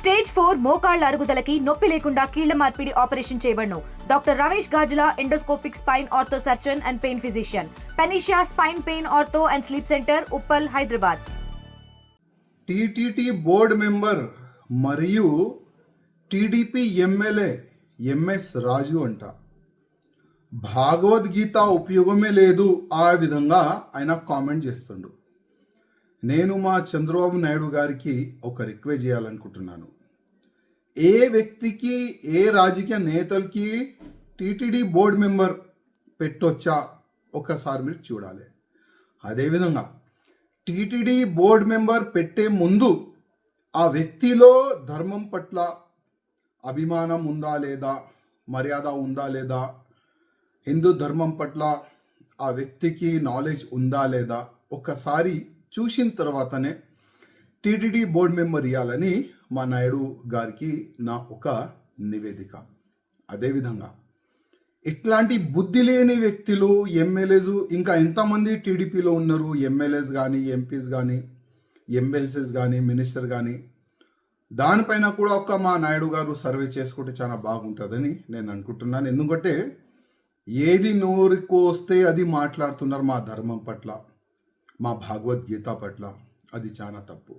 Stage 4 మోకాళ్ల అరుగుదలకి నొప్పి లేకుండా కీళ్ల మార్పిడి ఆపరేషన్ చేయబడును. Doctor Ramesh Gajula, endoscopic spine ortho surgeon and pain physician, panacea spine pain ortho and sleep center, Uppal, Hyderabad. TTT board member మరియు టీడీపీ ఎమ్మెల్యే ఎంఎస్ రాజు అంట భగవద్గీత ఉపయోగమే లేదు ఆ విధంగా ఆయన కామెంట్ చేస్తుండు. నేను మా చంద్రబాబు నాయుడు గారికి ఒక రిక్వెస్ట్ చేయాలనుకుంటున్నాను. ఏ వ్యక్తికి, ఏ రాజకీయ నేతలకి టీటీడీ బోర్డు మెంబర్ పెట్టొచ్చా ఒకసారి మీరు చూడాలి. అదేవిధంగా టీటీడీ బోర్డు మెంబర్ పెట్టే ముందు ఆ వ్యక్తిలో ధర్మం పట్ల అభిమానం ఉందా లేదా, మర్యాద ఉందా లేదా, హిందూ ధర్మం పట్ల ఆ వ్యక్తికి నాలెడ్జ్ ఉందా లేదా ఒకసారి చూసిన తర్వాతనే టీటీడీ బోర్డు మెంబర్ ఇవ్వాలని మా నాయుడు గారికి నా ఒక నివేదిక. అదేవిధంగా ఇట్లాంటి బుద్ధి లేని వ్యక్తులు, ఎమ్మెల్యేస్ ఇంకా ఎంతమంది టీడీపీలో ఉన్నారు, ఎమ్మెల్యేస్ కానీ, ఎంపీస్ కానీ, ఎమ్మెల్సీస్ కానీ, మినిస్టర్ కానీ, దానిపైన కూడా ఒక మా నాయుడు గారు సర్వే చేసుకుంటే చాలా బాగుంటుందని నేను అనుకుంటున్నాను. ఎందుకంటే ఏది నోరుకు వస్తే అది మాట్లాడుతున్నారు మా ధర్మం పట్ల, మా భగవద్గీత పట్ల. అది చాలా తప్పు.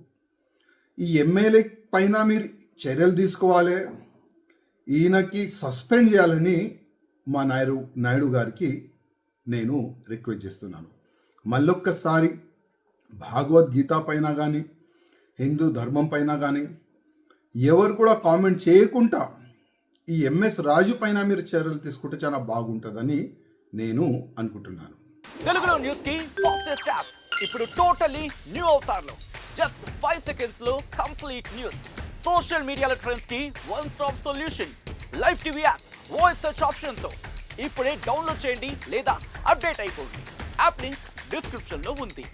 ఈ ఎమ్మెల్యే పైన మీరు చర్యలు తీసుకోవాలి, ఈయనకి సస్పెండ్ చేయాలని మా నాయుడు గారికి నేను రిక్వెస్ట్ చేస్తున్నాను. మళ్ళొక్కసారి భగవద్గీత పైన కానీ, హిందూ ధర్మం పైన కానీ ఎవరు కూడా కామెంట్ చేయకుండా ఈ ఎంఎస్ రాజు పైన మీరు చర్యలు తీసుకుంటే చాలా బాగుంటుందని నేను అనుకుంటున్నాను. తెలుగులో న్యూస్ కి ఫాస్టెస్ట్ యాప్ ఇప్పుడు టోటల్లీ న్యూ అవతార్లో జస్ట్ 5 seconds లో కంప్లీట్ న్యూస్. సోషల్ మీడియాలో ట్రెండ్స్ కి one stop solution. Live TV app voice search option తో ఇప్పుడే డౌన్లోడ్ చేయండి లేదా అప్డేట్ అయిపోండి. యాప్ లింక్ డిస్క్రిప్షన్ లో ఉంది.